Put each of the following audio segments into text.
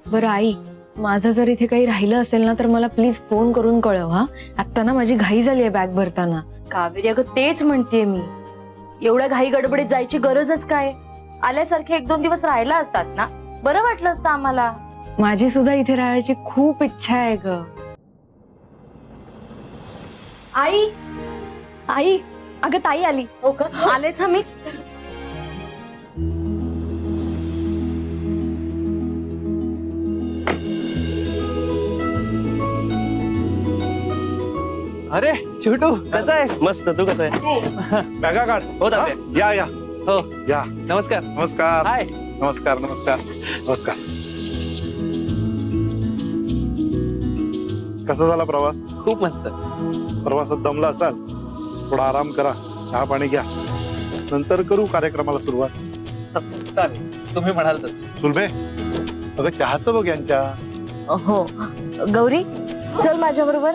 बरं आई, माझं जर इथे काही राहिलं असेल ना तर मला प्लीज फोन करून कळव हा. आता ना माझी घाई झाली आहे बॅग भरताना. कावेरी अगं तेच म्हणतेय मी, एवढ्या घाई गडबडीत जायची गरजच काय? आल्यासारखे 1-2 दिवस राहिला असतात ना, बरं वाटलं असतं आम्हाला. माझी सुद्धा इथे राहायची खूप इच्छा आहे ग. आई, आई, अगं ताई आली. हो का? आलेच हा मी. अरे छोटू कसा आहेस? मस्त. तू कसं आहे? बॅगा काढ. हो तात्या. या या हो या. नमस्कार. नमस्कार हाय. नमस्कार नमस्कार नमस्कार. कसा झाला प्रवास? खूप मस्त. प्रवासात दमला असाल, थोडा आराम करा, चहा पाणी घ्या, नंतर करू कार्यक्रमाला सुरुवात. चालेल, तुम्ही म्हणाल तसं. सुलभे, अगं चहाचं बघ यांच्या. हो गौरी, चल माझ्या बरोबर.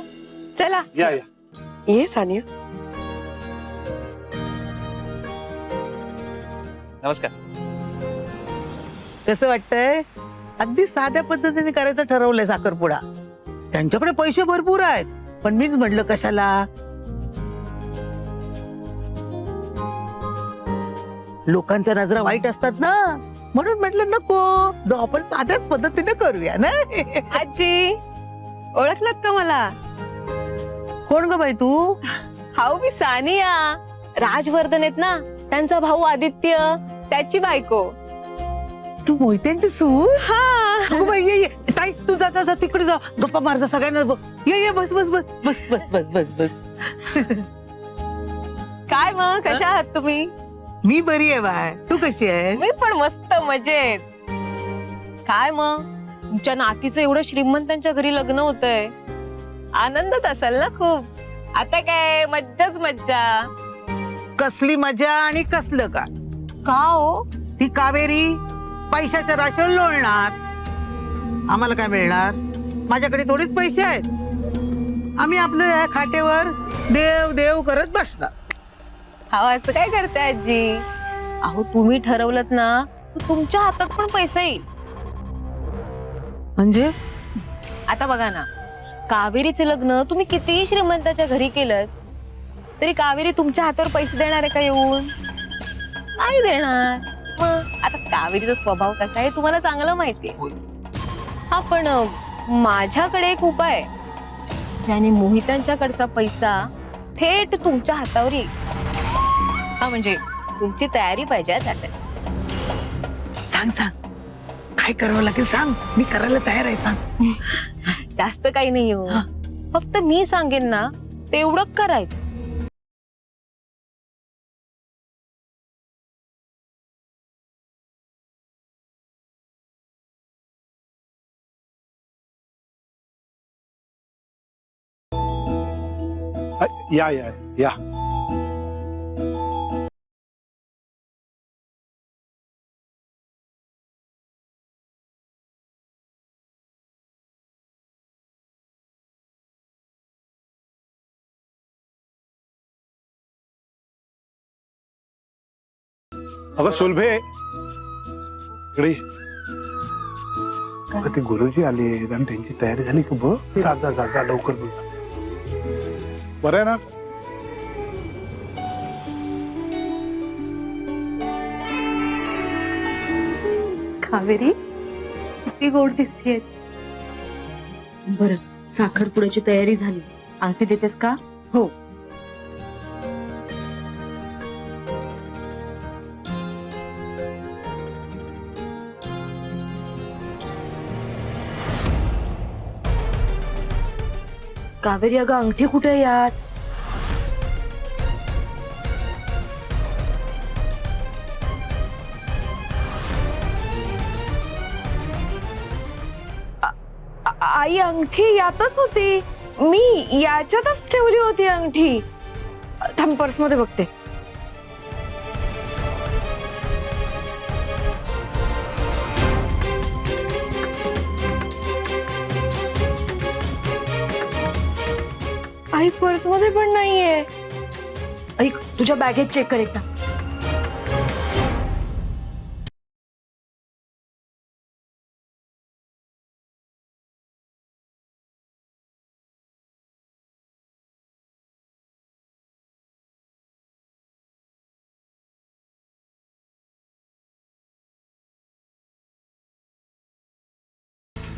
चला. या या. ये सानिया. नमस्कार. कसं वाटतंय? अगदी साध्या पद्धतीने करायचं ठरवलंय साखरपुडा. त्यांच्याकडे पैसे भरपूर आहेत, पण मीच म्हटलं कशाला. लोकांच्या नजरा वाईट असतात ना, म्हणून म्हटलं नको, जो आपण साध्याच पद्धतीने करूया ना. आजी, ओळखलात का मला? कोण ग बाई तू? हाऊ मी सानिया. राजवर्धन आहेत ना, त्यांचा भाऊ आदित्य, त्याची बायको. तू मोहित्यांची सून? हा. अगं बाई, ये ताई, तू जा तिकडे जा, गप्पा मार जा सगळ्यांना. ये बस बस बस बस बस बस बस बस. काय मग, कशा आहात तुम्ही? मी बरी आहे बाय, तू कशी आहे? मी पण मस्त मजेत. काय मग, तुमच्या नातीचं एवढं श्रीमंतांच्या घरी लग्न होतंय, आनंदात असाल ना खूप. आता काय मज्जाच मज्जा. कसली मजा आणि कसलं का? का हो? ती कावेरी पैशाच्या राशीवर लोळणार. आम्हाला काय मिळणार? माझ्याकडे थोडेच पैसे आहेत. आम्ही आपल्या खाटेवर देव देव करत बसणार. हा, असं काय करताय आजी? अहो, तुम्ही ठरवलत ना, तर तुमच्या हातात पण पैसा येईल. म्हणजे आता बघा ना, कावेरीचं लग्न तुम्ही कितीही श्रीमंताच्या घरी केलं तरी कावेरी तुमच्या हातावर पैसे देणार आहे का येऊन? नाही देणार. मग आता कावेरीचा स्वभाव कसा आहे तुम्हाला चांगलं माहितीये. हा, पण माझ्याकडे एक उपाय आहे, ज्याने मोहितांच्याकडचा पैसा थेट तुमच्या हातावर येईल. हा, म्हणजे तुमची तयारी पाहिजे आहे त्यासाठी. सांग सांग, काय करावं लागेल सांग, मी करायला तयार आहे. सांग. जास्त काही नाही हो, फक्त मी सांगेन ना तेवढं करायचं. या या या. अगं सुलभे, इकडे ये. अगं ते गुरुजी आले आणि त्यांची तयारी झाली का बघ. जा जा जा जा, लवकर बघ. बरं आहे ना? कावेरी, किती गोड दिसतेय. बरं, साखरपुड्याची तयारी झाली. अंगठी देतेस का? हो. कावेरी अगं, अंगठी कुठे आहे यात? आई, अंगठी यातच होती. मी याच्यातच ठेवली होती अंगठी. थांब, पर्स मध्ये बघते. आई, पर्स मध्ये पण नाहीये. ऐक, तुझ्या बॅगेत चेक कर एकदा.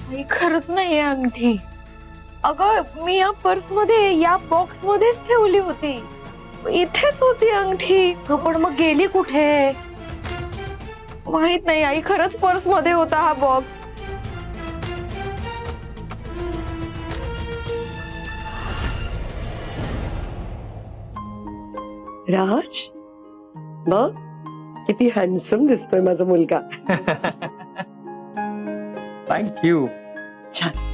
आई, खरंच नाहीये अंगठी. अगं मी या पर्स मध्ये, या बॉक्स मध्येच ठेवली होती. इथेच होती अंगठी. पण मग गेली कुठे? माहित नाही आई, खरंच पर्स मध्ये होता हा बॉक्स. राज बघ किती हॅन्डसम दिसतोय माझा मुलगा. थँक्यू.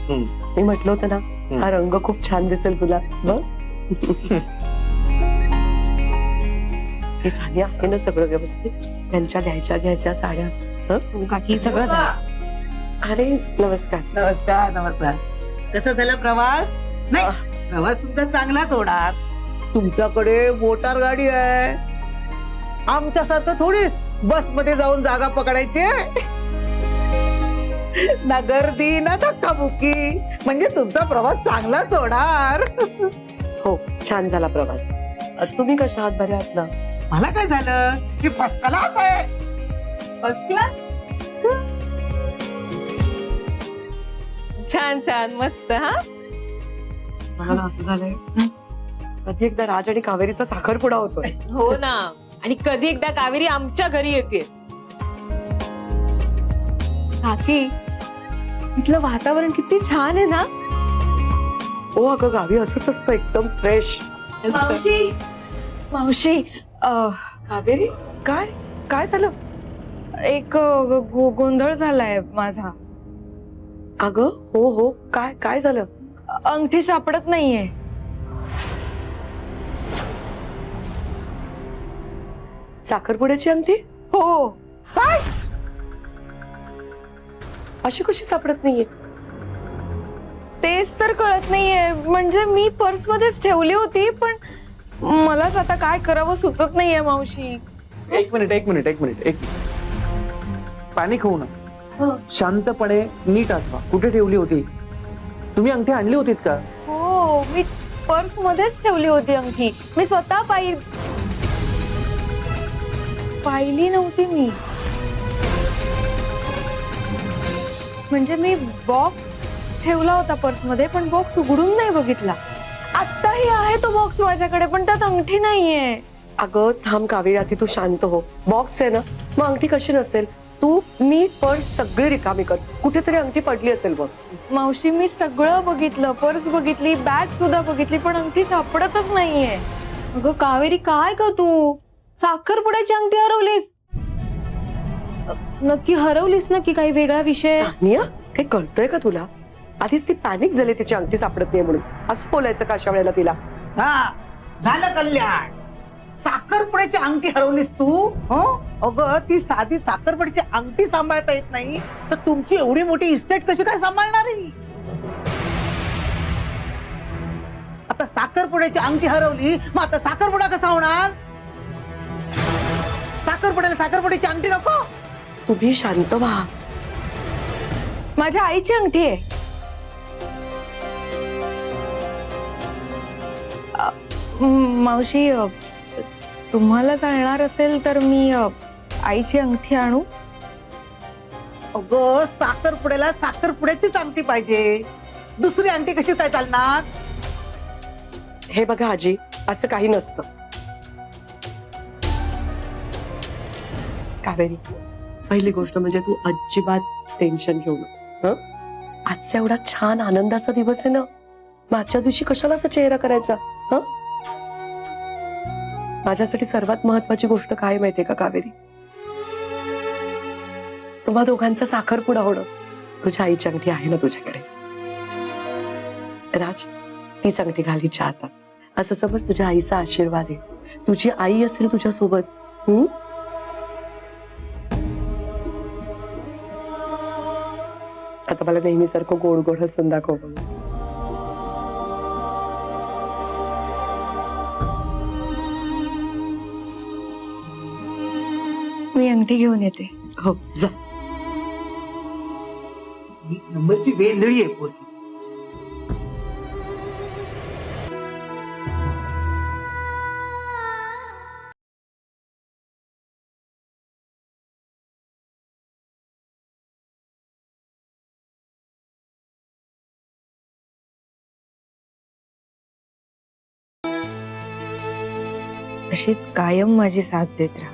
मी म्हटलं होतं ना हा रंग खूप छान दिसेल तुला. बघ हे सानिया आहे ना सगळं व्यवस्थित? त्यांच्या घ्यायच्या साड्या काकी सगळं झालं. अरे नमस्कार. नमस्कार नमस्कार. कसा झाला प्रवास? नाही प्रवास तुमचा चांगलाच होणार. तुमच्याकडे मोटार गाडी आहे, आमच्यासारखं थोडीच बस मध्ये जाऊन जागा पकडायची आहे. ना गर्दी ना धक्काबुक्की, म्हणजे तुमचा प्रवास चांगलाच होणार. हो छान झाला प्रवास. तुम्ही कशा आहात? बऱ्या आहात ना? मला काय झालं की फर्स्ट क्लास आहे. First class. छान छान मस्त. हा मला असं झालंय कधी एकदा राज आणि कावेरीचा साखरपुडा होतोय. हो ना. आणि कधी एकदा कावेरी आमच्या घरी येते. काकी, इथलं वातावरण किती छान आहे ना. हो अगं गावी असंच असतं एकदम फ्रेश. मावशी, मावशी, कावेरी काय काय झालं? एक गोंधळ झालाय माझा. अगं हो हो काय काय झालं? अंगठी सापडत नाहीये. साखरपुड्याची अंगठी हो. काय? अशी कशी सापडत नाहीये? तेच तर कळत नाहीये. म्हणजे मी पर्स मध्येच ठेवली होती, पण मलाच आता काय करावं सुचत नाहीये मावशी. एक मिनिट. पॅनिक होऊ ना. शांतपणे नीट आठवा कुठे ठेवली होती. तुम्ही अंगठी आणली होतीत का? हो, मी पर्स मध्येच ठेवली होती अंगठी. मी स्वतः पाहिली नव्हती मी. म्हणजे मी बॉक्स ठेवला होता पर्स मध्ये, पण बॉक्स उघडून नाही बघितला. आत्ताही आहे तो बॉक्स माझ्याकडे, पण त्यात अंगठी नाहीये. अगं थांब कावेरी, आधी तू शांत हो. बॉक्स आहे ना, मग अंगठी कशी नसेल? तू नीट पर्स सगळी रिकामी कर, कुठेतरी अंगठी पडली असेल बघ. मावशी मी सगळं बघितलं, पर्स बघितली, बॅग सुद्धा बघितली, पण अंगठी सापडतच नाहीये. अगं कावेरी, काय ग तू साखरपुड्याची अंगठी हरवलीस? नक्की हरवलीस ना की काही वेगळा विषय? सानिया काही कळतंय का तुला? आधीच ती पॅनिक झाली, तिची अंगठी सापडत नाही म्हणून. असं बोलायचं का अशा वेळेला तिला? हा झालं कल्याण. साखरपुड्याची अंगठी हरवलीस तू? अगं ती साधी साखरपुड्याची अंगठी सांभाळता येत नाही तर तुमची एवढी मोठी इस्टेट कशी काय सांभाळणार आहे? आता साखरपुड्याची अंगठी हरवली, मग आता साखरपुडा कसा होणार? साखरपुड्याला साखरपुड्याची अंगठी नको. तुम्ही शांत व्हा. माझ्या आईची अंगठी आहे. मावशी, तुम्हाला चालणार असेल तर मी आईची अंगठी आणू? अगं साखरपुड्याला साखरपुड्याचीच अंगठी पाहिजे, दुसरी अंगठी कशी काय चालणार? हे बघा आजी, असं काही नसतं. कावेरी, पहिली गोष्ट म्हणजे तू अजिबात टेन्शन घेऊ नकोस. आजचा एवढा छान आनंदाचा दिवस आहे ना, मग आजच्या दिवशी कशाला असा चेहरा करायचा? माझ्यासाठी सर्वात महत्वाची गोष्ट काय माहितीये का कावेरी? तुम्हा दोघांचा साखरपुडा होणं. तुझ्या आईची अंगठी आहे ना तुझ्याकडे? राज, तीच अंगठी घाल हिच्या हातात. असं समज तुझ्या आईचा आशीर्वाद आहे, तुझी आई असेल तुझ्या सोबत. आता मला नेहमीसारखं गोड गोड हसून दाखव बघ. मी अंगठी घेऊन येते. हो जा. नंबरची वेंधळी आहे पोरगी. अशीच कायम माझी साथ देत राहा.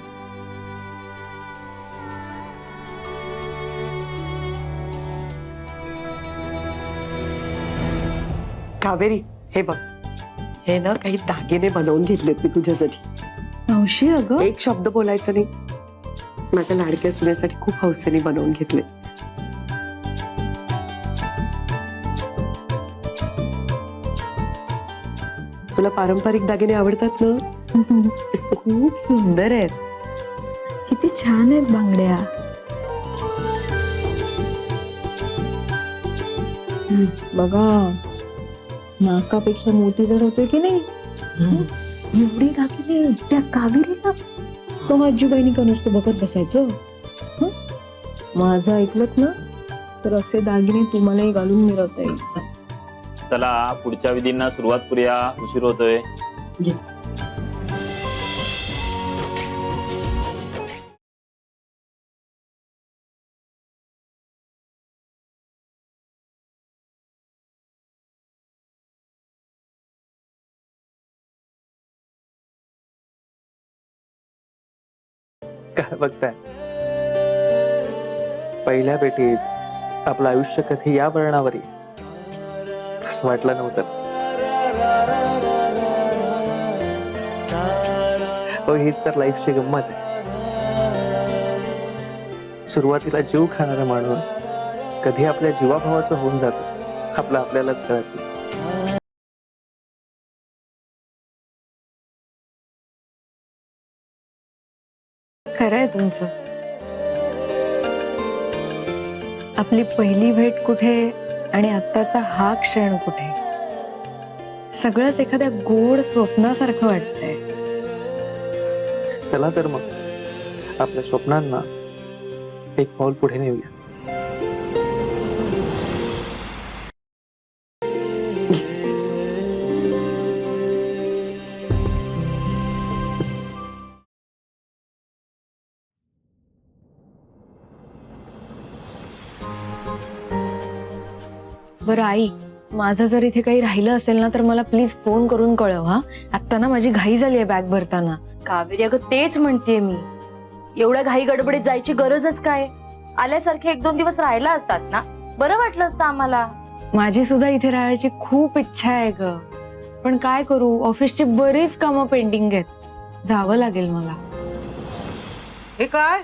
कावेरी, हे बघ, हे ना काही दागिने बनवून घेतलेत मी तुझ्यासाठी. मावशी अगं, एक शब्द बोलायचा नाही. माझ्या लाडक्या सुनेसाठी खूप हौसेने बनवून घेतले. तुला पारंपरिक दागिने आवडतात ना? खूप सुंदर आहेत. किती छान आहेत बांगड्या. बघा, नाकापेक्षा मोती जड होते की नाही. एवढी दागिने त्या कावेरीला. मग आजीबाईनी का नुसतं बघत बसायचं. माझं ऐकलत ना तर असे दागिने तुम्हालाही घालून मिळवता येईल. चला पुढच्या विधींना सुरुवात करूया, उशीर होतोय. काय बघताय? पहिल्या भेटीत आपलं आयुष्य कधी या वर्णावर येईल असं वाटलं नव्हतं. हो, हीच तर लाईफची गंमत आहे. सुरुवातीला जीव खाणारा माणूस कधी आपल्या जीवाभावाचं होऊन जातं आपलं आपल्यालाच कळत नाही. खरंय तुमचं. आपली पहिली भेट कुठे आणि आत्ताचा हा क्षण कुठे, सगळंच एखाद्या गोड स्वप्नासारखं वाटतंय. चला तर मग आपल्या स्वप्नांना एक पाऊल पुढे नेऊया. बरं आई, माझं जर इथे काही राहिलं असेल ना तर मला प्लीज फोन करून कळव. हा, आत्ता ना माझी घाई झाली आहे बॅग भरताना. कावेरी अगं तेच म्हणतेय मी. एवढ्या घाई गडबडीत जायची गरजच काय? आल्यासारखे 1-2 दिवस राहायला असतात ना, बरं वाटलं असतं आम्हाला. माझी सुद्धा इथे राहायची खूप इच्छा आहे ग, पण काय करू, ऑफिसची बरीच कामं पेंडिंग आहेत. जावं लागेल मला. हे काय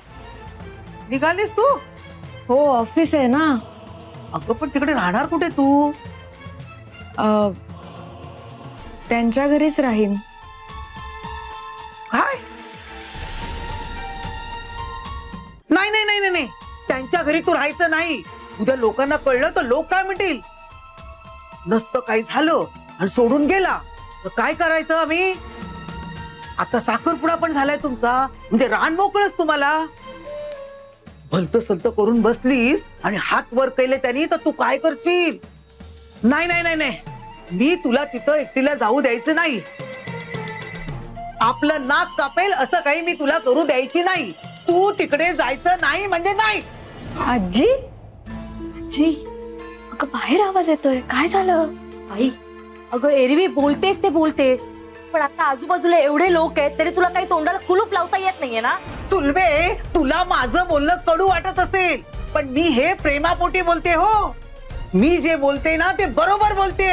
निघालीस तू? हो, ऑफिस आहे ना. अगं पण तिकडे राहणार कुठे तू? त्यांच्या घरीच राहीन. काय? नाही नाही नाही नाही, त्यांच्या घरी तू राहायचं नाही. उद्या लोकांना कळलं तर लोक काय म्हणतील? नसतं काही झालं आणि सोडून गेला तर काय करायचं आम्ही? आता साखरपुडा पण झालाय तुमचा, म्हणजे रान मोकळच तुम्हाला. भलत सलत करून बसलीस आणि हात वर केले त्यांनी तर तू काय करशील? नाही नाही नाही नाही, मी तुला तिथं एकटीला जाऊ द्यायचं नाही. आपलं नाक कापेल असं काही मी तुला करू द्यायची नाही. तू तिकडे जायचं नाही म्हणजे नाही. आजी, जी अगं बाहेर आवाज येतोय, काय झालं? आई अगं एरवी बोलतेस ते बोलतेस, पण आता आजूबाजूला एवढे लोक आहेत तरी तुला काही तोंडाला कुलूप लावता येत नाहीये ना? सुलभे, तुला माझं बोलणं कडू वाटत असेल पण मी हे प्रेमापोटी बोलते. हो, मी जे बोलते ना ते बरोबर बोलते.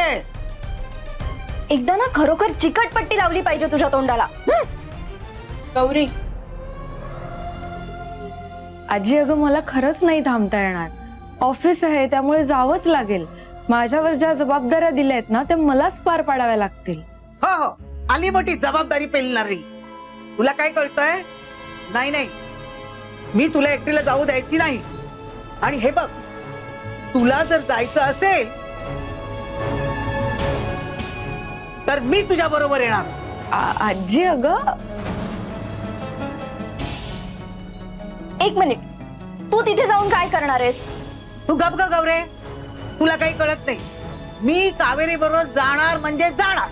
एकदा ना खरोखर चिकटपट्टी लावली पाहिजे तुझ्या तोंडाला. गौरी. आजी अगं मला खरंच नाही थांबता येणार. ऑफिस आहे त्यामुळे जावंच लागेल. माझ्यावर ज्या जबाबदाऱ्या दिल्या आहेत ना त्या मलाच पार पाडाव्या लागतील. हो हो, आली मोठी जबाबदारी पेलणारी. तुला काय कळतंय? नाही नाही, मी तुला एकटीला जाऊ द्यायची नाही. आणि हे बघ, तुला जर जायचं असेल तर मी तुझ्या बरोबर येणार. आजी अगं, एक मिनिट, तू तिथे जाऊन काय करणार आहेस? तू गप ग गौरे, तुला काही कळत नाही. मी कावेरी बरोबर जाणार म्हणजे जाणार.